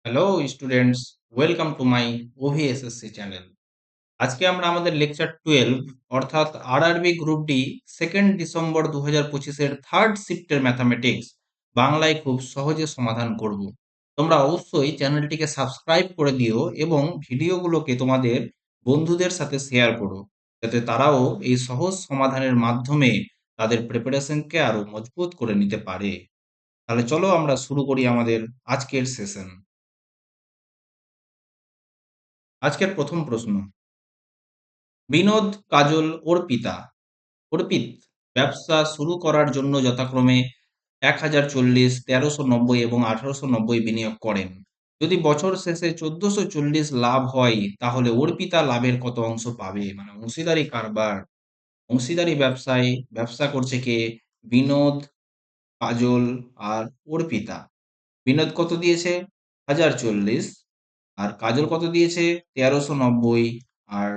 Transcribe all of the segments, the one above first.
Hello students, welcome to my OVSSC channel. আজকে আমরা আমাদের লেকচার 12 অর্থাৎ আরআরবি গ্রুপ ডি 2 ডিসেম্বর 2025-এর থার্ড শিফটের ম্যাথামেটিক্স বাংলায় খুব সহজে সমাধান করব। তোমরা অবশ্যই চ্যানেলটিকে সাবস্ক্রাইব করে দিও এবং ভিডিওগুলোকে তোমাদের বন্ধুদের সাথে শেয়ার করো, যাতে তারাও এই সহজ সমাধানের মাধ্যমে তাদের প্রিপারেশনকে আরো মজবুত করে নিতে পারে। তাহলে চলো আমরা শুরু করি আমাদের আজকের সেশন। আজকের প্রথম প্রশ্ন: বিনোদ, কাজল, অর্পিতা অর্পিত ব্যবসা শুরু করার জন্য যথাক্রমে 1040, 1390 এবং 1890 বিনিয়োগ করেন। যদি বছর শেষে 1440 লাভ হয়, তাহলে অর্পিতা লাভের কত অংশ পাবে? মানে অংশীদারি কারবার, অংশীদারি ব্যবসায় ব্যবসা করছে কে? বিনোদ, কাজল আর অর্পিতা। বিনোদ কত দিয়েছে? 1040। আর কাজল কত দিয়েছে? 1390। আর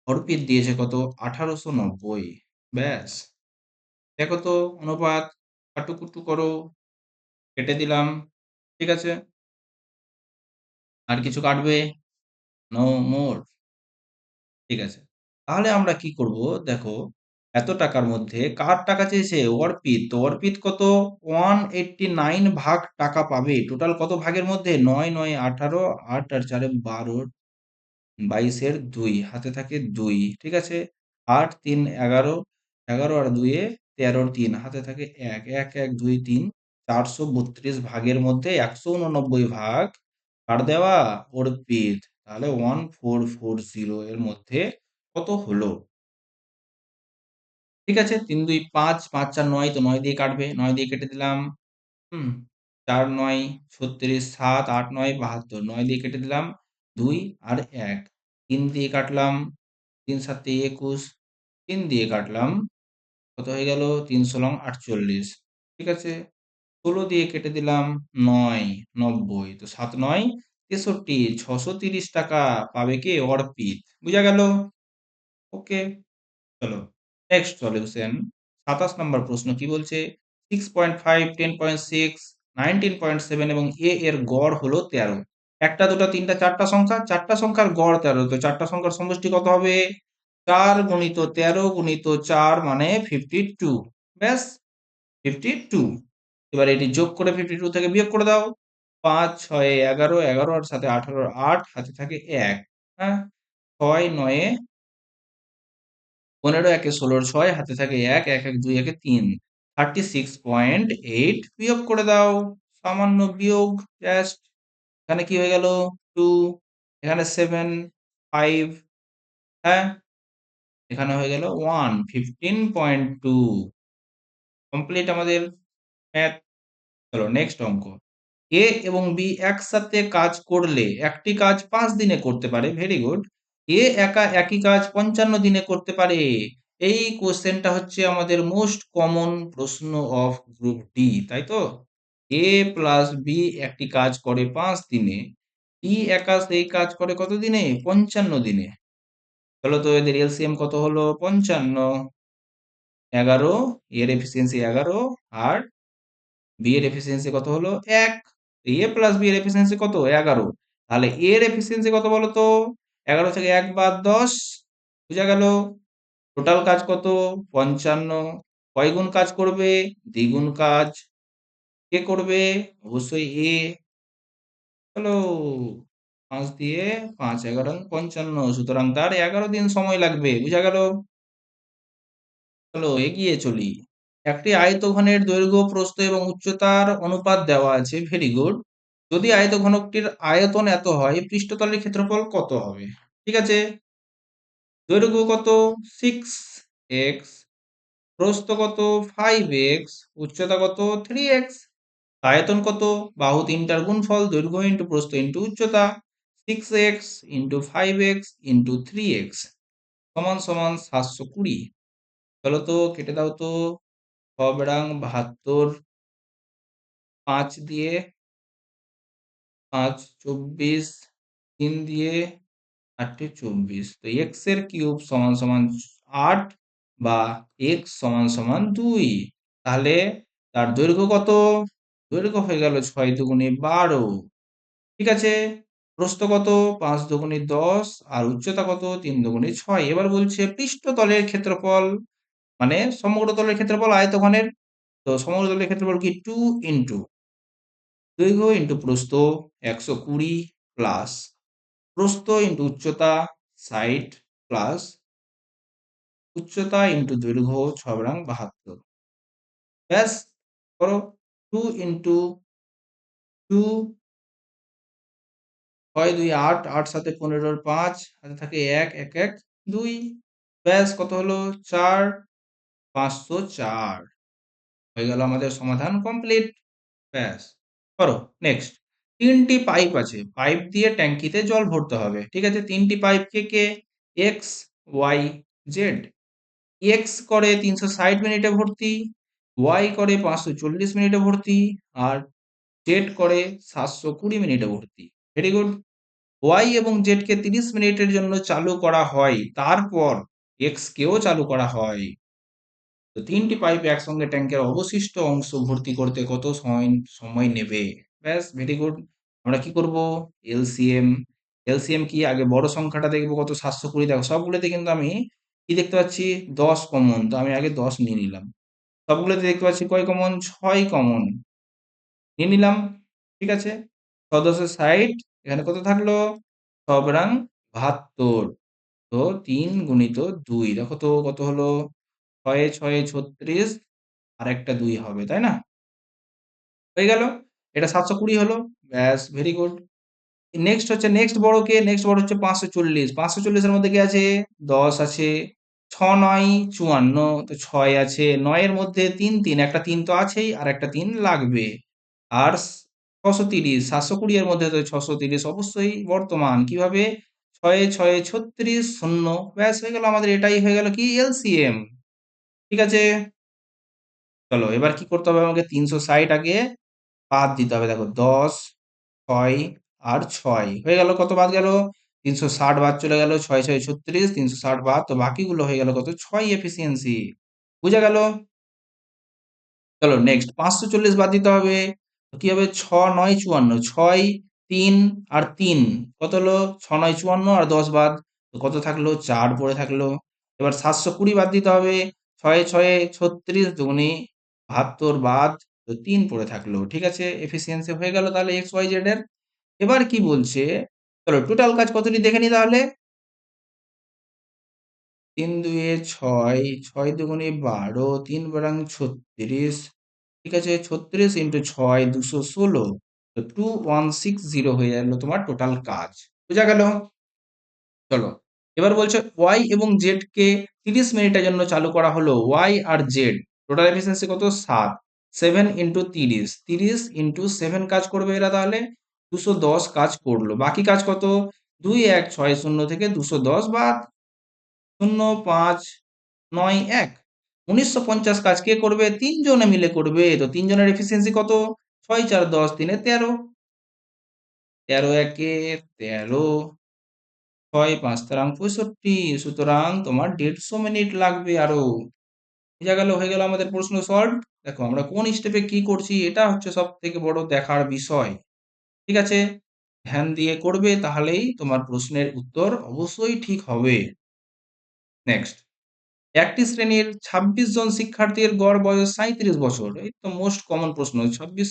অর্পিত দিয়েছে কত? 1890। ব্যাস, দেখো তো অনুপাত, কাটুকুটু করো, কেটে দিলাম। ঠিক আছে, আর কিছু কাটবে? No more. ঠিক আছে, তাহলে আমরা কি করব? দেখো, এত টাকার মধ্যে কার টাকা চেয়েছে? অর্পিত। তো অর্পিত কত? 189 ভাগ টাকা পাবে। টোটাল কত ভাগের মধ্যে? 9 9 18, 8 আর 4 12, 22-এর 2 হাতে থাকে 2। ঠিক আছে, 8 3 11, 11 আর 2 13, 3 হাতে থাকে 1, 1 1 2 3, 432 ভাগের মধ্যে 189 ভাগ কার দেওয়া? অর্পিত। তাহলে 1440 এর মধ্যে কত হলো? ঠিক আছে, 3 2 5, 5 4 9, তো 9 দিয়ে কাটবে, 9 দিয়ে কেটে দিলাম। হুম, 4 9 36, 7 8 9 72, 9 দিয়ে কেটে দিলাম, 2 আর 1, 3 দিয়ে কাটলাম, 3 7 21, 3 দিয়ে কাটলাম, কত হয়ে গেল? 3 ষোলং 48। ঠিক আছে, 16 দিয়ে কেটে দিলাম, 9 90, তো 7 9 63, 630 টাকা পাবে কে? অর্পিত। বুঝা গেল? ওকে, চলো নেক্সট সলিউশন। 27 নম্বর প্রশ্ন কি বলছে? 6.5, 10.6, 19.7 এবং এ এর গড় হলো 13। একটা দুটা তিনটা চারটা সংখ্যা, চারটা সংখ্যার গড় 13, তো চারটা সংখ্যার সমষ্টি কত হবে? 4 গুণিত 13 গুণিত 4 মানে 52। ব্যাস, 52। এবার এটি যোগ করে 52 থেকে বিয়োগ করে দাও। 5 6 11, 11 আর সাথে 18, 8 হাতে থাকে 1। হ্যাঁ, 6 9 15 একে 16, 6 হাতে থাকে 1, 1 1 2 একে 3, 36.8 বিয়োগ করে দাও। সামান্য বিয়োগ, জাস্ট। এখানে কি হয়ে গেল? 2, এখানে 7 5, হ্যাঁ, এখানে হয়ে গেল 1, 15.2। কমপ্লিট আমাদের ম্যাথ। চলো নেক্সট অঙ্ক। এ এবং বি একসাথে কাজ করলে একটি কাজ 5 দিনে করতে পারে। Very good. এ একা একই কাজ 55 দিনে করতে পারে। এই কোশ্চেনটা হচ্ছে আমাদের মোস্ট কমন প্রশ্ন অফ গ্রুপ ডি, তাই তো? এ প্লাস বি একটি কাজ করে 5 দিনে, বি একা সেই কাজ করে কত দিনে? 55 দিনে। চলো তো এদের এলসিএম কত হলো? 55, 11, এর এফিসিয়েন্সি 11, আর বি এর এফিসিয়েন্সি কত হলো? 1। এ প্লাস বি এর এফিসিয়েন্সি কত? 11। তাহলে এর এফিসিয়েন্সি কত বলো তো? 11 থেকে 1 বাদ 10। বুঝা গেল? টোটাল কাজ কত? 55। কয় গুণ কাজ করবে? দ্বিগুণ কাজ। কে করবে? অবশ্যই এ। চলো, 5 দিয়ে 5 11 55, সুতরাং তার 11 দিন সময় লাগবে। বুঝা গেল? চলো এগিয়ে চলি। একটি আয়তঘনের দৈর্ঘ্য, প্রস্থ এবং উচ্চতার অনুপাত দেওয়া আছে। Very good. যদি আয়তঘনকটির আয়তন এত হয়, পৃষ্ঠতলের ক্ষেত্রফল কত হবে? ঠিক আছে, দৈর্ঘ্য কত? 6x, প্রস্থ কত? 5x, উচ্চতা কত? 3x। আয়তন কত? বাহু তিনটার গুণফল, দৈর্ঘ্য ইন্টু প্রস্থ ইন্টু উচ্চতা। 6x into 5x into 3x সমান সমান 720। চলো তো কেটে দাও তো। সবরাং 72, 5 দিয়ে 5 24, 3 দিয়ে 8 24, তো এক্স এর কিউব সমান সমান 8, বা এক্স সমান সমান 2। তাহলে তার দৈর্ঘ্য কত? দৈর্ঘ্য হয়ে গেল 6 দুগুণে 12। ঠিক আছে? প্রস্থ কত? ৫ দুগুণী ১০ আর উচ্চতা কত? ৩ দুগুণী ৬। এবার বলছে পৃষ্ঠতলের ক্ষেত্রফল মানে সমগ্র তলের ক্ষেত্রফল আয়তঘনের। তো সমগ্র তলের ক্ষেত্রফল কি? 2 ইনটু দৈর্ঘ্য ইনটু প্রস্থ ১২০ প্লাস প্রস্থ ইনটু উচ্চতা ৬০ প্লাস উচ্চতা ইনটু দৈর্ঘ্য ৬ ৭২। ব্যাস করো 2 ইনটু 2 ৬ ২ ৮, ৮ ৭ ১৫ র ৫ হাতে থাকে ১, ১ ১ ২। ব্যাস কত হলো? ৪ ৫০৪ হয়ে গেল আমাদের সমাধান কমপ্লিট। ব্যাস করো নেক্সট। ৩টি পাইপ আছে। পাইপ দিয়ে ট্যাঙ্কিতে জল ভরতে হবে। ঠিক আছে? ৩টি পাইপ কে? X, Y, Z. এক্স করে ৩৬০ মিনিটে ভর্তি, ওয়াই করে ৫৪০ মিনিটে ভর্তি আর জেড করে ৭২০ মিনিটে ভর্তি। Very good. ওয়াই এবং জেড কে ৩০ মিনিটের জন্য চালু করা হয়। তারপর এক্স কেও চালু করা হয়। তো ৩টি পাইপ একসঙ্গে ট্যাঙ্কের অবশিষ্ট অংশ ভর্তি করতে কত সময় নেবে? ব্যাস ভেরি গুড। আমরা কি করব? এলসিএম। এলসিএম কি? আগে বড় সংখ্যাটা দেখব কত? ৭২০। দেখো সবগুলোতে কিন্তু আমি কি দেখতে পাচ্ছি? ১০ কমন। তো আমি আগে ১০ নিয়ে নিলাম। সবগুলোতে দেখতে পাচ্ছি কয় কমন? ৬ কমন। নিয়ে নিলাম। ঠিক আছে? ৬ × ৬০ এখানে কত থাকলো? ৭ ৭২। তো ৩ গুণিত ২ দেখো তো কত হলো? ৬ এ ৬ ৩৬ আরেকটা ২ হবে, তাই না? হয়ে গেল। এটা ৭২০ হলো। ব্যাস ভেরি গুড। নেক্সট হচ্ছে নেক্সট বড় কে? নেক্সট বড় হচ্ছে ৫৪০। ৫৪০ এর মধ্যে কি আছে? ১০ আছে। ৬ ৯ ৫৪ তো ৬ আছে। ৯ এর মধ্যে ৩ ৩ একটা ৩ তো আছেই আর একটা ৩ লাগবে। আর ৬৩০ ৭২০ এর মধ্যে তো ৬৩০ অবশ্যই বর্তমান। কিভাবে? ৬ এ ৬ ৩৬ শূন্য। ব্যাস হয়ে গেল আমাদের এটাই হয়ে গেল কি? এলসিএম। ঠিক আছে? চলো এবার কি করতে হবে আমাকে? ৩৬০ আগে বাদ দিতে হবে। দেখো ১০, ৬ আর ৬ হয়ে গেল। কত বাদ গেল? ৩৬০ বাদ চলে গেল। ৬ ৬ ৩৬ ৩৬০ বাদ। তো বাকিগুলো হয়ে গেল কত? ৬ এফিসিয়েন্সি। বুঝা গেল? চলো নেক্সট ৫৪০ বাদ দিতে হবে। তো কি হবে? ৬ ৯ ৫৪ ৬ ৩ আর ৩ কত হলো? ৬ ৯ ৫৪ আর ১০ বাদ। তো কত থাকলো? ৪ পড়ে থাকলো। এবার ৭২০ বাদ দিতে হবে। ৬ ৬ ৩৬ দুগুণে ৭২ বাদ। তো ৩ পড়ে থাকলো। ঠিক আছে? এফিসিয়েন্সি হয়ে গেল তাহলে এক্স ওয়াই জেড এর। এবার কি বলছে? চলো টোটাল কাজ কতটি দেখে নিই তাহলে। ৩ ২ এ ৬, ৬ দুগুণে ১২, ৩ বারাং ৩৬। ঠিক আছে? ৩৬ ইন্টু ৬ ২১৬। তো 2160 হয়ে গেল তোমার টোটাল কাজ। বুঝা গেল? চলো। এবার বলছে ওয়াই এবং জেড কে ৩০ মিনিটের জন্য চালু করা হলো। ওয়াই আর জেড টোটাল এফিসিয়েন্সি কত? ৭। 7 ইন্টু ৩০। ৩০ ইন্টু ৭ কাজ করবে এরা তাহলে ২১০ কাজ করলো। বাকি কাজ কত? ২ ১ ৬ ০ থেকে ২১০ বাদ ০ ৫ ৯ ১। ১৯৫০ কাজ কে করবে? ৩ জনে মিলে করবে। তো ৩ জনের এফিসিয়েন্সি কত? ৬ ৪ ১০ ৩ এ ১৩। ১৩ একে ১৩ ৬ ৫ তেরাং ৬৫। সুতরাং তোমার ১৫০ মিনিট লাগবে আরো। বোঝা গেল? হয়ে গেল আমাদের প্রশ্ন সলভড। দেখো আমরা কোন স্টেপে কি করছি এটা হচ্ছে সবথেকে বড় দেখার বিষয়। ঠিক আছে? ধ্যান দিয়ে করবে তাহলেই তোমার প্রশ্নের উত্তর অবশ্যই ঠিক হবে। নেক্সট। একটি শ্রেণীর ২৬ জন শিক্ষার্থীর গড় বয়স ৩৭ বছর। এই তো মোস্ট কমন প্রশ্ন। ২৬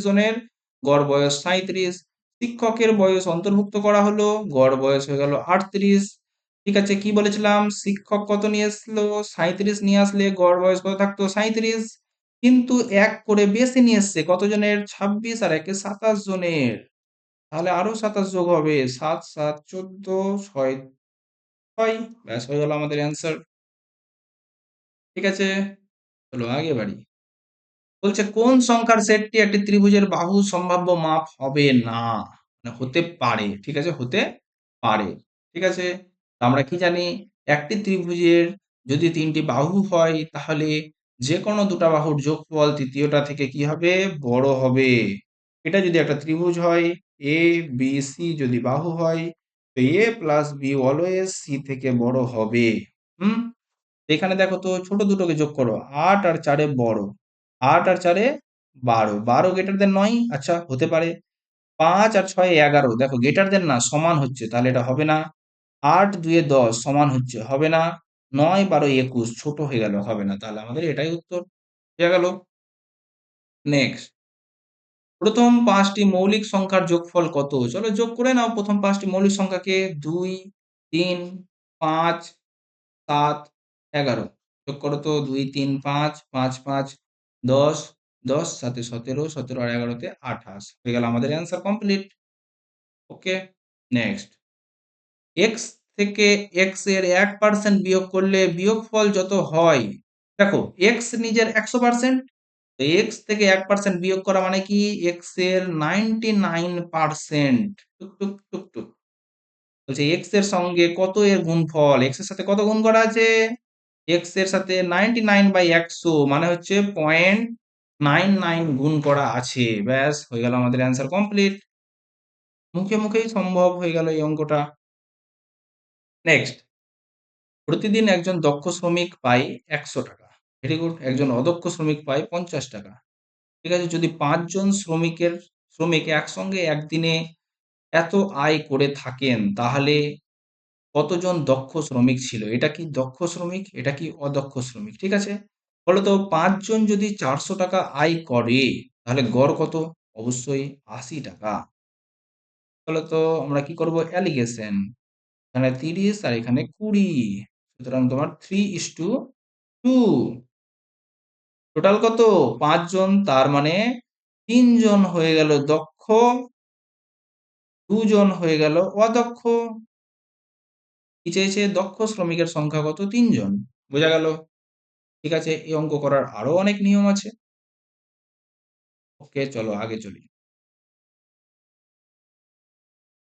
জনের গড় বয়স ৩৭। শিক্ষকের বয়স অন্তর্ভুক্ত করা হলো। গড় বয়স হয়ে গেল ৩৮। ঠিক আছে? কি বলেছিলাম? শিক্ষক কত নিয়ে আসলো? ৩৭ নিয়ে আসলে গড় বয়স কত থাকতো? ৩৭। কিন্তু ১ করে বেশি নিয়ে এসছে। কতজনের? ২৬ আর ১ এ ২৭ জনের। তাহলে আরো ২৭ যোগ হবে। ৭ ৭ ১৪ ৬ ৬। ব্যাস হয়ে গেল আমাদের অ্যান্সার। ঠিক আছে? চলো আগে বাড়ি। বলছে কোন সংখ্যার সেটটি একটি ত্রিভুজের বাহু সম্ভাব্য মাপ হবে না? মানে হতে পারে। ঠিক আছে? হতে পারে। ঠিক আছে? তো আমরা কি জানি? একটি ত্রিভুজের যদি ৩ টি বাহু হয় তাহলে যেকোনো ২ টা বাহুর যোগফল তৃতীয়টা থেকে কি হবে? বড় হবে। এটা যদি একটা ত্রিভুজ হয়, A, B, C যদি বাহু হয়, তো A plus B always C থেকে বড় হবে। হুম? এখানে দেখো তো ছোট দুটোকে যোগ করো। ৮ আর ৪ এ বড়। ৮ আর ৪ এ ১২। ১২ গ্রেটার দ্যান ৯? আচ্ছা হতে পারে। 5 আর 6 11, দেখো গ্রেটার দেন না, সমান হচ্ছে, তাহলে এটা হবে না। 8 2 10 সমান হচ্ছে, হবে না। 9 12 21 ছোট হয়ে গেল, হবে না। তাহলে আমাদের এটাই উত্তর হয়ে গেল। নেক্সট, প্রথম 5টি মৌলিক সংখ্যার যোগফল কত? চলো যোগ করে নাও প্রথম 5টি মৌলিক সংখ্যাকে। 2 3 5 7 11, যোগ করো তো। 2 3 5 5 5 10, 10 7 17, 17 আর 11 তে 28 হয়ে গেল আমাদের অ্যান্সার কমপ্লিট। ওকে, নেক্সট, x থেকে x এর 1% বিয়োগ করলে বিয়োগফল যত হয়, দেখো x নিজের 100%, x থেকে 1% বিয়োগ করা মানে কি x এর 99%। টুক টুক টুক টুক, বলছে x এর সঙ্গে কত এর গুণফল, x এর সাথে কত গুণ করা আছে? x এর সাথে 99/100 মানে হচ্ছে 0.99 গুণ করা আছে। ব্যাস হয়ে গেল আমাদের অ্যান্সার কমপ্লিট। মুখে মুখেই সম্ভব হয়ে গেল এই অঙ্কটা। নেক্সট, প্রতিদিন একজন দক্ষ শ্রমিক পায় 100 টাকা। Very good. একজন অদক্ষ শ্রমিক পায় 50 টাকা। ঠিক আছে, যদি 5 জন শ্রমিক একসঙ্গে একদিনে এত আয় করে থাকেন, তাহলে কতজন দক্ষ শ্রমিক ছিল? এটা কি দক্ষ শ্রমিক, এটা কি অদক্ষ শ্রমিক? ঠিক আছে, ফলত 5 জন যদি 400 টাকা আয় করে, তাহলে গড় কত? অবশ্যই 80 টাকা। ফলত আমরা কি করব? অ্যালিগেশন, এখানে 30 আর এখানে 20, সুতরাং তোমার 3:2। টোটাল কত? 5 জন, তার মানে 3 জন হয়ে গেল দক্ষ, 2 জন হয়ে গেল অদক্ষ। কি চেয়েছে? দক্ষ শ্রমিকের সংখ্যা কত? 3 জন। বোঝা গেল? ঠিক আছে, এই অঙ্ক করার আরো অনেক নিয়ম আছে। ওকে, চলো আগে চলি।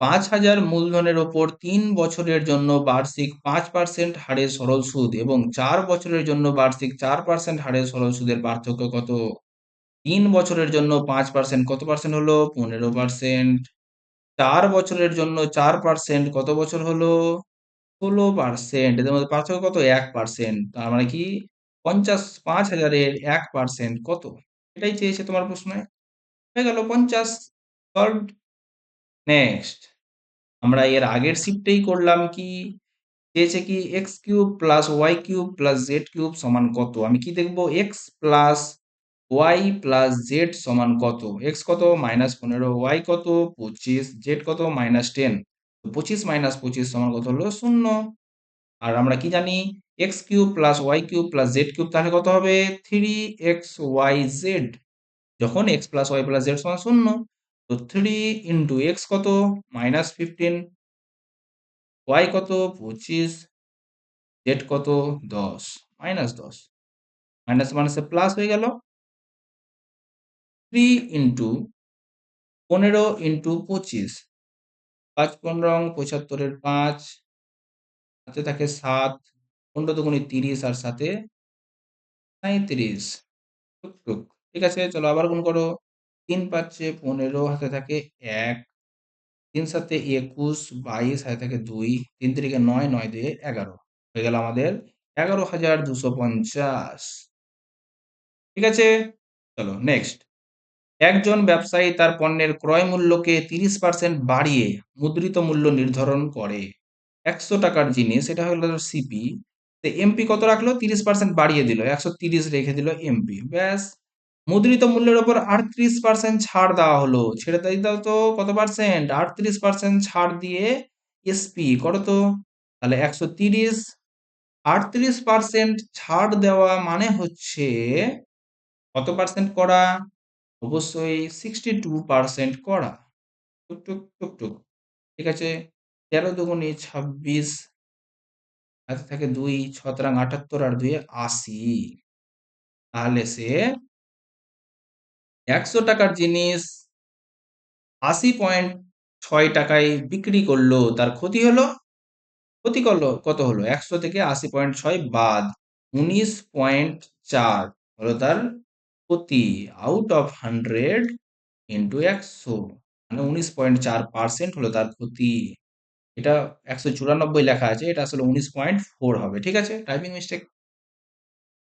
5,000 মূলধনের ওপর 3 বছরের জন্য বার্ষিক 5% হারে সরল সুদ এবং 4 বছরের জন্য বার্ষিক 4% হারে সরল সুদের পার্থক্য কত? 3 বছরের জন্য 5% কত পার্সেন্ট হলো? 15%। 4 বছরের জন্য 4% কত বছর হলো? 16%। এদের মধ্যে পার্থক্য কত? 1%। তার মানে কি 5,000-এর 1% কত? এটাই চেয়েছে তোমার প্রশ্নে। হয়ে গেল 50। সলভড। নেক্সট, আমরা এর আগের শিফটেই করলাম কি, চেয়েছে কি x cube plus y cube plus z cube সমান কত? আমি কি দেখবো? X plus y plus z সমান কত? এক্স কত? -15, ওয়াই কত? 25, জেড কত? -10। 25 - 25 সমান কত হলো? 0। আর আমরা কি জানি? X cube plus y cube plus z cube, তাহলে কত হবে? 3xyz। যখন x plus y plus z সমান 0, তো 3 ইন্টু এক্স কত? -15, ওয়াই কত? 25, জেড কত? 10, -10। মাইনাস মাইনাসে প্লাস হয়ে গেল। 3 ইন্টু 15 ইন্টু 25, 5 15 75-এর 5, হাতে থাকে 7, 15 দুগুণে 30 আর সাথে 37। টুক টুক। ঠিক আছে, চলো আবার গুণ করো। 3 5 15, হাতে থাকে 1, 3 7 21, 22, হাতে থাকে 2, 3 3 9, 9 2 11 হয়ে গেল আমাদের 11,250। ঠিক আছে, চলো নেক্সট। একজন ব্যবসায়ী তার পণ্যের ক্রয় মূল্যকে 30% বাড়িয়ে মুদ্রিত মূল্য নির্ধারণ করে। 100 টাকার জিনিস, এটা হলো সিপি। এমপি কত রাখলো? 30% বাড়িয়ে দিল, 130 রেখে দিল এমপি। ব্যাস, মুদ্রিত মূল্যের উপর 38% ছাড় দেওয়া হলো। ছেড়ে দিয়ে দাও তো, কত পার্সেন্ট? 38% ছাড় দিয়ে এসপি করো তো। তাহলে 130, 38% ছাড় দেওয়া মানে হচ্ছে কত পার্সেন্ট করা? অবশ্যই 62% করা। টুক টুক টুক টুক। ঠিক আছে, 13 দুগুণে 26, হাতে থাকে 2, 6 78 আর 2 80। তাহলে সে 100 টাকার জিনিস 80.6 টাকায় বিক্রি করলো, তার ক্ষতি হলো। ক্ষতি করলো কত হলো? 100 থেকে 80.6 বাদ 19.4 হলো তার ক্ষতি। আউট অফ 100 ইন্টু 100, মানে 19.4% হলো তার ক্ষতি। এটা 194 লেখা আছে, এটা আসলে 19.4 হবে। ঠিক আছে, টাইপিং মিস্টেক।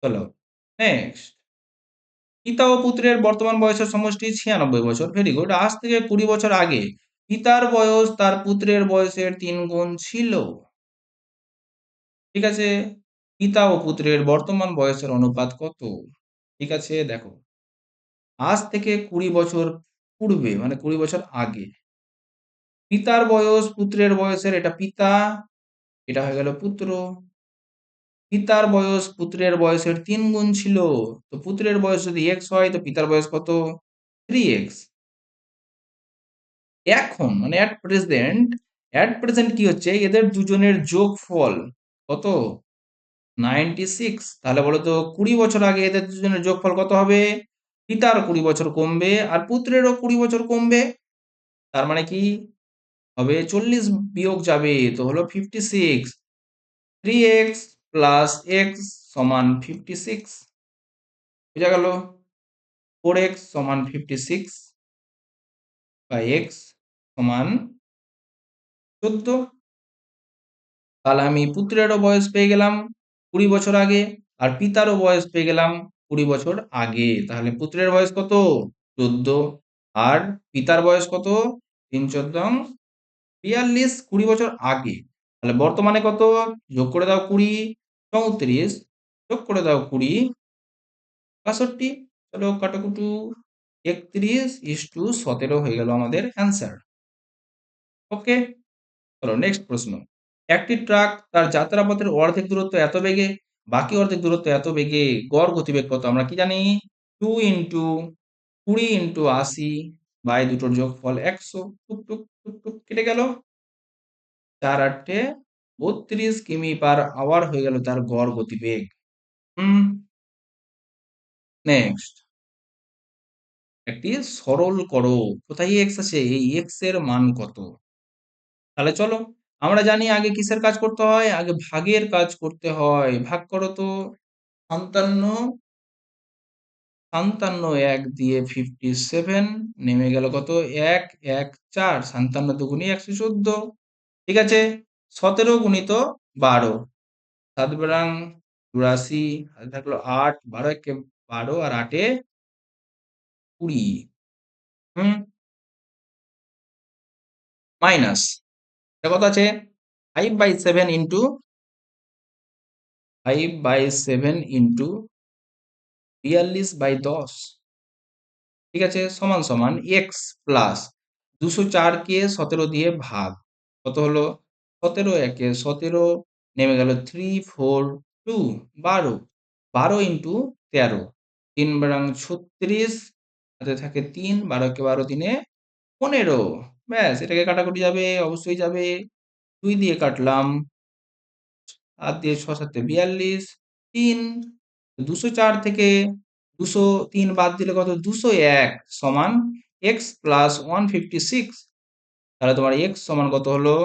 চলো নেক্সট। পিতা ও পুত্রের বর্তমান বয়সের সমষ্টি 96 বছর। Very good. আজ থেকে 20 বছর আগে পিতার বয়স তার পুত্রের বয়সের 3 গুণ ছিল। ঠিক আছে? পিতা ও পুত্রের বর্তমান বয়সের অনুপাত কত? ঠিক আছে, দেখো। আজ থেকে 20 বছর পূর্বে মানে 20 বছর আগে পিতার বয়স পুত্রের বয়সের, এটা পিতা, এটা হয়ে গেল পুত্র। পিতার বয়স পুত্রের বয়সের 3 গুণ ছিল। তো পুত্রের বয়স যদি x হয় তো পিতার বয়স কত? 3x। এখন মানে এট প্রেজেন্ট কি হচ্ছে, এদের দুজনের যোগফল কত? 96। তাহলে বলো তো 20 বছর আগে এদের দুজনের যোগফল কত হবে? পিতার 20 বছর কমবে আর পুত্রেরও 20 বছর কমবে। তার মানে কি হবে? 40 বিয়োগ যাবে, তো হলো 56। 3x প্লাস x সমান 56। বুঝা গেল? 4x সমান 56 বা x সমান 14। তাহলে আমি পুত্রেরও বয়স পেয়ে গেলাম 20 বছর আগে আর পিতারও বয়স পেয়ে গেলাম 20 বছর আগে। তাহলে পুত্রের বয়স কত? 14। আর পিতার বয়স কত? 3 × 14 42, 20 বছর আগে। তাহলে বর্তমানে কত? যোগ করে দাও 20, 34, যোগ করে দাও 20, 65। চলো কাটাকুটু, 31:17 হয়ে গেল আমাদের অ্যান্সার। ওকে, চলো নেক্সট প্রশ্ন। একটি ট্রাক তার যাত্রাপথের অর্ধেক দূরত্ব এত বেগে, বাকি অর্ধেক দূরত্ব এত বেগে, গড় গতিবেগ কত? আমরা কি জানি? 2 × 20 × 80 বাই দুটোর যোগফল 100। টুক টুক টুক টুক কেটে গেল। 4 × 8 = 32 কিমি/আওয়ার হয়ে গেল তার গড় গতিবেগ। নেক্সট, একটি সরল করো। কোথায় এক্স আছে? এই এক্স এর মান কত? তাহলে চলো, আমরা জানি আগে কিসের কাজ করতে হয়? আগে ভাগের কাজ করতে হয়। ভাগ করো তো। 57 1 দিয়ে 57 নেমে গেল কত? 1 1 4, 57 দুগুণে 114। ঠিক আছে, 17 গুণিত 12, 7 82, আর থাকলো 8, 12 একে 12 আর 8 এ 20। হুম, মাইনাস, এটা কত আছে? 5/7 ইন্টু 5/7 ইন্টু 42/10। ঠিক আছে, সমান সমান এক্স প্লাস 204 কে 17 দিয়ে ভাগ। কত হলো? 17 একে 17 নেমে গেল 3 4 2 12, 12 ইন্টু 13, 3 × 36, হাতে থাকে 3, 12 একে 12, 3 এ 15। ব্যাস, এটাকে কাটাকুটি যাবে, অবশ্যই যাবে। 2 দিয়ে কাটলাম, 7 দিয়ে 6 7 42, 3। 204 থেকে 203 বাদ দিলে কত? 201 সমান এক্স প্লাস 156। তাহলে তোমার এক্স সমান কত হলো?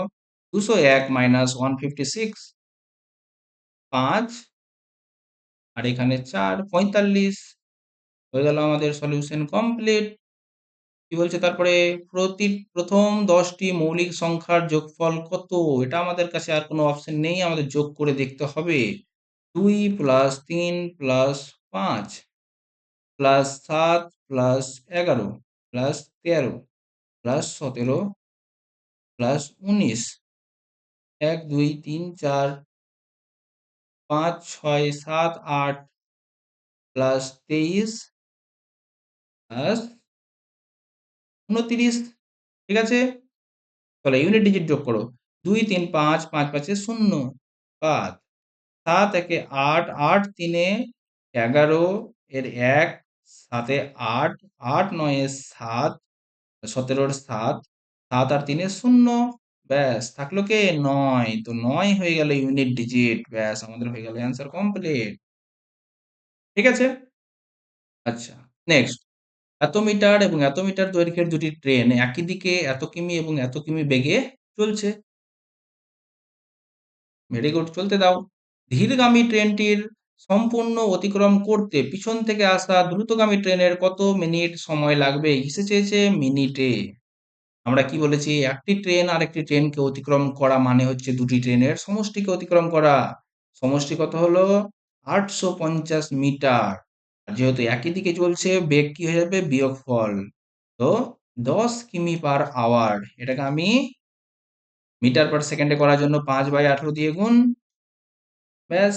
201 মাইনাস 156, 5 আর এখানে 4, 45 হয়ে গেল আমাদের সলিউশন কমপ্লিট। কি বলছে তারপরে? প্রথম 10টি মৌলিক সংখ্যার যোগফল কত? এটা আমাদের কাছে আর কোনো অপশন নেই, আমাদের যোগ করে দেখতে হবে। 2 plus 3 plus 5 plus 7 plus 11 plus 13 plus 17 plus 19, 1 2 3 4 5 6 7 8 plus 23 plus 29। ঠিক আছে, চলো ইউনিট ডিজিট যোগ করো। 2 3 5, 5 5 0, 5, 7 একে 8, 8 3 এ 11 এর 1, 7 এ 8, 8 9 এ 7, 17 এর 7, 7 আর 3 এ 0। ব্যাস, থাকলো কে? 9। তো 9 হয়ে গেল ইউনিট ডিজিট। ব্যাস, আমাদের হয়ে গেল অ্যান্সার কমপ্লিট। ঠিক আছে, আচ্ছা নেক্সট। এত মিটার এবং এত মিটার দৈর্ঘ্যের দুটি ট্রেন একই দিকে এত কিমি এবং এত কিমি বেগে চলছে। ভেরি গুড, চলতে দাও। ধীরগামী ট্রেনটির সম্পূর্ণ অতিক্রম করতে পিছন থেকে আসা দ্রুতগামী ট্রেনের কত মিনিট সময় লাগবে? কিসে চেয়েছে? মিনিটে। আমরা কি বলেছি? একটি ট্রেন আরেকটি ট্রেনকে অতিক্রম করা মানে হচ্ছে দুটি ট্রেনের সমষ্টিকে অতিক্রম করা। সমষ্টি কত হলো? 850 মিটার। আর যেহেতু একই দিকে চলছে বেগ কি হয়ে যাবে বিয়োগফল। তো 10 কিমি পার আওয়ার, এটাকে আমি মিটার পার সেকেন্ডে করার জন্য 5/18 দিয়ে গুণ, ব্যাস,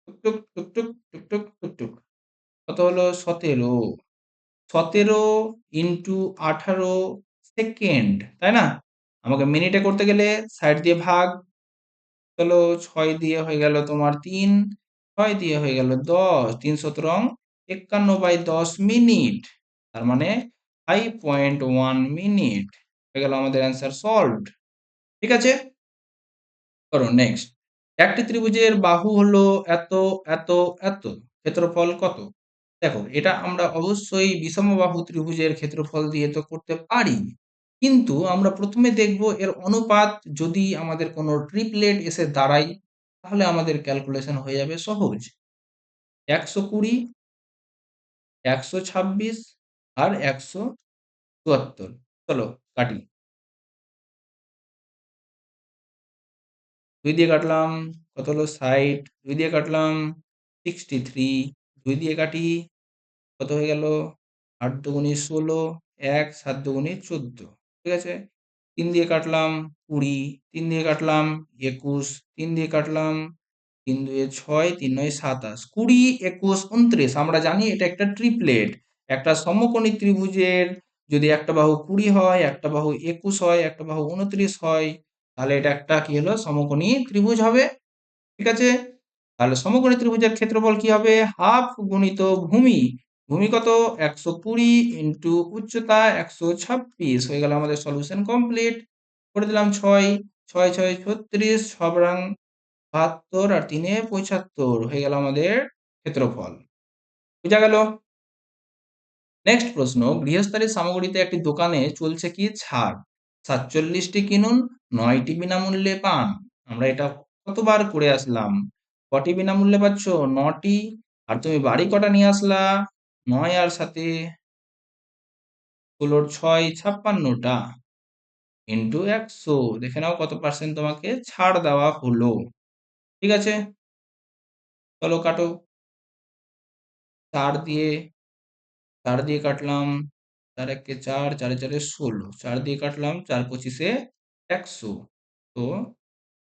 টুকটুক টুকটুক টুকটুক টুকটুক, কত হলো 17। 17 ইন্টু 18 সেকেন্ড, তাই না? আমাকে মিনিটে করতে গেলে সাইড দিয়ে ভাগ, চলো 6 দিয়ে হয়ে গেল তোমার 3, 6 দিয়ে হয়ে গেল 10, 3 17 51/10 মিনিট, তার মানে 5.1 মিনিট হয়ে গেল আমাদের অ্যান্সার সলভড। ঠিক আছে, করো নেক্সট। একটি ত্রিভুজের বাহু হলো এত এত এত, ক্ষেত্রফল কত? দেখো এটা আমরা অবশ্যই বিষমবাহু ত্রিভুজের ক্ষেত্রফল দিয়ে তো করতে পারি, কিন্তু আমরা প্রথমে দেখব এর অনুপাত যদি আমাদের কোনো ট্রিপলেট এসে দাঁড়ায়, তাহলে আমাদের ক্যালকুলেশন হয়ে যাবে সহজ। 120, 126 আর 174। চলো কাটি। 2 দিয়ে কাটলাম, কত হলো 60, 2 দিয়ে কাটলাম 63, 2 দিয়ে কাটি, কত হয়ে গেল 8 দুগুণে 16, 1 7 দুগুণে 14। ঠিক আছে, 3 দিয়ে কাটলাম 20, 3 দিয়ে কাটলাম 21, 3 দিয়ে কাটলাম 3 দুয়ে 6, 3 9 27, 20 21 29। আমরা জানি এটা একটা ট্রিপলেট। একটা সমকোণী ত্রিভুজের যদি একটা বাহু 20 হয়, একটা বাহু 21 হয়, একটা বাহু 29 হয়, তাহলে এটা একটা কি হলো সমকোণী ত্রিভুজ হবে। ঠিক আছে, তাহলে সমকোণী ত্রিভুজের ক্ষেত্রফল কি হবে হাফ গুণিত ভূমি। ভূমি কত 120 ইন্টু উচ্চতা 126 হয়ে গেল আমাদের সলিউশন কমপ্লিট। করে দিলাম 6, 6 6 36, 6 72 আর 3 75 হয়ে গেল আমাদের ক্ষেত্রফল। বুঝা গেল? নেক্সট প্রশ্ন, গৃহস্থালির সামগ্রীতে একটি দোকানে চলছে কি ছাড়, 47টি কিনুন, 9টি বিনামূল্যে পান। আমরা এটা কতবার করে আসলাম, কটি বিনামূল্যে পাচ্ছ 9টি, আর তুমি বাড়ি কটা নিয়ে আসলা 9 আর সাথে 16 6 56টা ইন্টু 100, দেখে নাও কত পার্সেন্ট তোমাকে ছাড় দেওয়া হলো। ঠিক আছে, চলো কাটো। 4 দিয়ে 4 দিয়ে কাটলাম, 4 একে 4, 4 4 16, 4 দিয়ে কাটলাম, 4 25 100। তো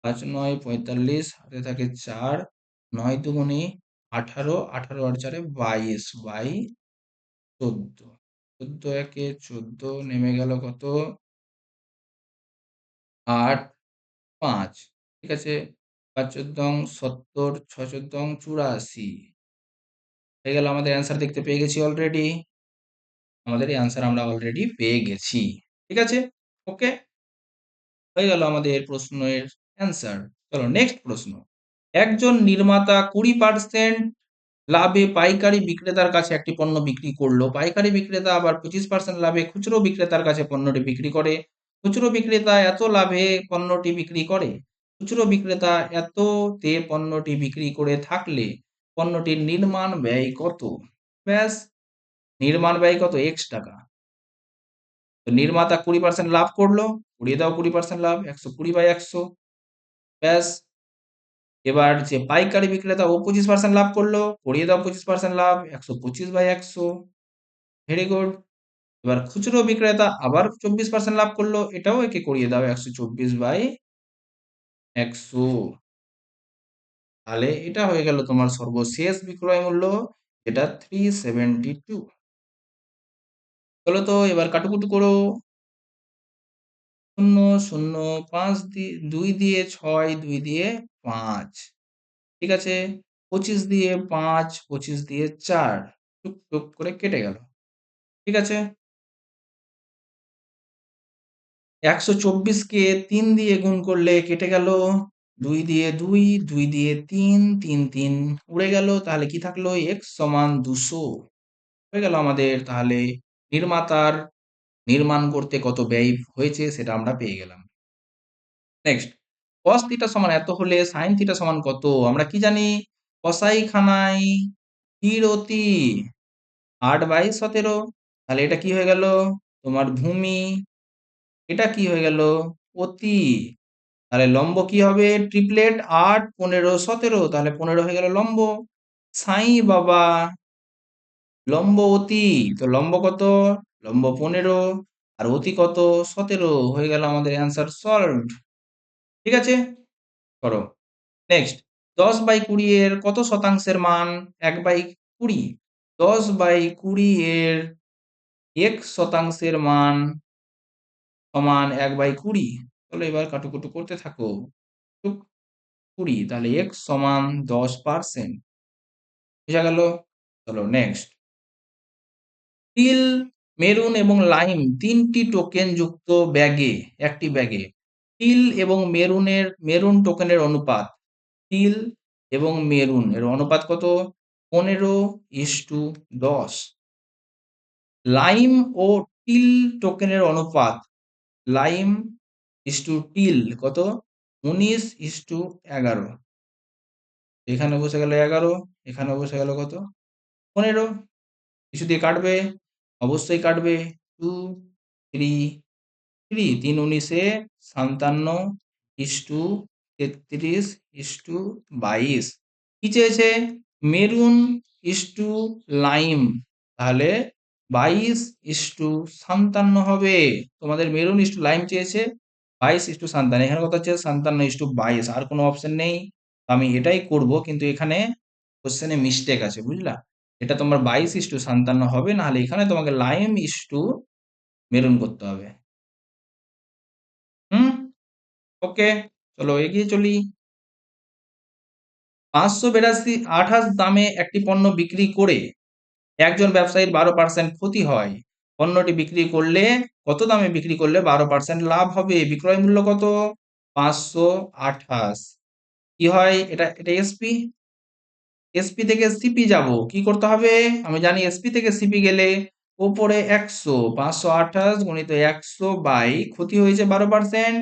5 9 45, হাতে থাকে 4, 9 দুগুণে 18, 18 আর 4 22 বাই 14, 14 একে 14, নেমে গেল কত 8 5। ঠিক আছে, 5 14 70, 6 14 84 হয়ে গেল আমাদের অ্যান্সার। দেখতে পেয়ে গেছি অলরেডি, আমাদের এই অ্যান্সার আমরা অলরেডি পেয়ে গেছি। ঠিক আছে, ওকে, হয়ে গেল আমাদের প্রশ্নের অ্যান্সার। চলো নেক্সট প্রশ্ন। একজন নির্মাতা 20% লাভে পাইকারি বিক্রেতার কাছে একটি পণ্য বিক্রি করলো, পাইকারি বিক্রেতা আবার 25% লাভে খুচরো বিক্রেতার কাছে পণ্যটি বিক্রি করে। খুচরো বিক্রেতা এত লাভে পণ্যটি বিক্রি করে, খুচরো বিক্রেতা এততে পণ্যটি বিক্রি করে থাকলে পণ্যটির নির্মাণ ব্যয় কত? ব্যাস, নির্মাণ ব্যয় কত এক্স টাকা। তো নির্মাতা 20% লাভ করলো, উড়িয়ে দাও 20% লাভ, 120/100, ব্যাস। এবার যে পাইকারি বিক্রেতা ও 25% লাভ করলো, উড়িয়ে দাও 25% লাভ, 125/100, ভেরি গুড। এবার খুচরো বিক্রেতা আবার 24% লাভ করলো, এটাও একে করিয়ে দাও 124/100। তাহলে এটা হয়ে গেল তোমার সর্বশেষ বিক্রয় মূল্য, যেটা 372। চলো তো এবার কাটুকুটু করো। 0 0 5 দিয়ে 2 দিয়ে 6, 2 দিয়ে 5। ঠিক আছে, 25 দিয়ে 5, 25 দিয়ে 4, টুক টুক করে কেটে গেল। ঠিক আছে, 124 কে 3 দিয়ে গুণ করলে কেটে গেল, 2 দিয়ে 2, 2 দিয়ে 3, 3 3 উড়ে গেল, তাহলে কি থাকলো x সমান 200 হয়ে গেল আমাদের। তাহলে নির্মাতার নির্মাণ করতে কত ব্যয় হয়েছে সেটা আমরা পেয়ে গেলাম। নেক্সট, cos থিটা সমান এত হলে sin থিটা সমান কত? আমরা কি জানি, কসাই খানাই কিরতি 8/17। তাহলে এটা কি হয়ে গেল তোমার ভূমি, এটা কি হয়ে গেল অতি। তাহলে লম্ব কি হবে ট্রিপলেট 8 15 17, তাহলে 15 হয়ে গেল লম্ব। সাই বাবা লম্ব অতি, তো লম্ব কত? লম্ব 15 আর অতি কত? 17, হয়ে গেল আমাদের অ্যান্সার সলভড। ঠিক আছে, করো নেক্সট। 10/20 এর কত শতাংশের মান 1/20? 10/20 এর এক শতাংশের মান সমান 1/20। চলো এবার কাটুকুটু করতে থাকো। 20, তাহলে x সমান 10%। বুঝা গেল? চলো নেক্সট। তিল, মেরুন এবং লাইম 3টি টোকেন যুক্ত ব্যাগে, একটি ব্যাগে তিল এবং মেরুন টোকেনের অনুপাত, তিল এবং মেরুন এর অনুপাত কত? 15:10। লাইম ও তিল টোকেনের অনুপাত, লাইম ইস্টু টিল কত? 19:11। এখানে বসে গেল 11, এখানে বসে গেল কত? 15। কিছু দিয়ে কাটবে? অবশ্যই কাটবে। 2, 3, 3, 3 19 57 ইস্টু 33 ইস্টু 22। কি চেয়েছে? মেরুন ইস্টু লাইম, তাহলে 22:57 হবে। তোমাদের মেরুন ইস্টু লাইম চেয়েছে 22:57, এখানে কত হচ্ছে? 57:22। আর কোনো অপশন নেই, আমি এটাই করব, কিন্তু এখানে কোশ্চেনে মিস্টেক আছে, বুঝলা? এটা তোমার 22:57 হবে, নাহলে এখানে তোমাকে লাইম ইস্টু মেরুন করতে হবে। হুম, ওকে, চলো এগিয়ে চলি। 582.28 দামে একটি পণ্য বিক্রি করে একজন ব্যবসায়ীর 12% ক্ষতি হয়। পণ্যটি বিক্রি করলে কত দামে বিক্রি করলে 12% লাভ হবে? বিক্রয় মূল্য কত? 528। কি হয় এটা? এটা এসপি, এসপি থেকে সিপি যাব, কি করতে হবে? আমি জানি এসপি থেকে সিপি গেলে ওপরে 100, 528 গুণিত 100 বাই ক্ষতি হয়েছে 12%,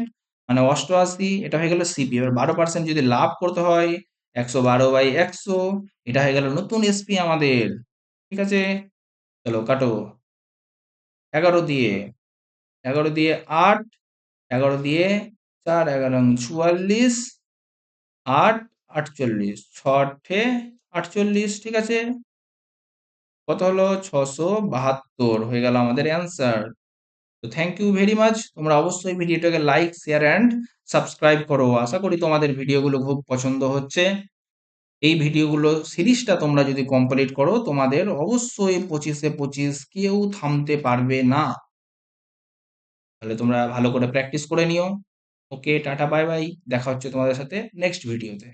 মানে 88, এটা হয়ে গেল সিপি। এবার 12% যদি লাভ করতে হয় 112/100, এটা হয়ে গেল নতুন এসপি আমাদের। ঠিক আছে, চলো কাটো। 11 দিয়ে, 11 দিয়ে 8, 11 দিয়ে 4, 11 44, 8 48, 6 48। ঠিক আছে, কত হলো? 672 হয়ে গেল আমাদের অ্যান্সার। তো থ্যাংক ইউ ভেরি মাচ। তোমরা অবশ্যই ভিডিওটাকে লাইক, শেয়ার অ্যান্ড সাবস্ক্রাইব করো। আশা করি তোমাদের ভিডিওগুলো খুব পছন্দ হচ্ছে। এই ভিডিওগুলো সিরিজটা তোমরা যদি কমপ্লিট করো, তোমাদের অবশ্যই 25-এ 25 কেউ থামতে পারবে না। তাহলে তোমরা ভালো করে প্র্যাকটিস করে নিও। ওকে, টাটা, বাই বাই। দেখা হচ্ছে তোমাদের সাথে নেক্সট ভিডিওতে।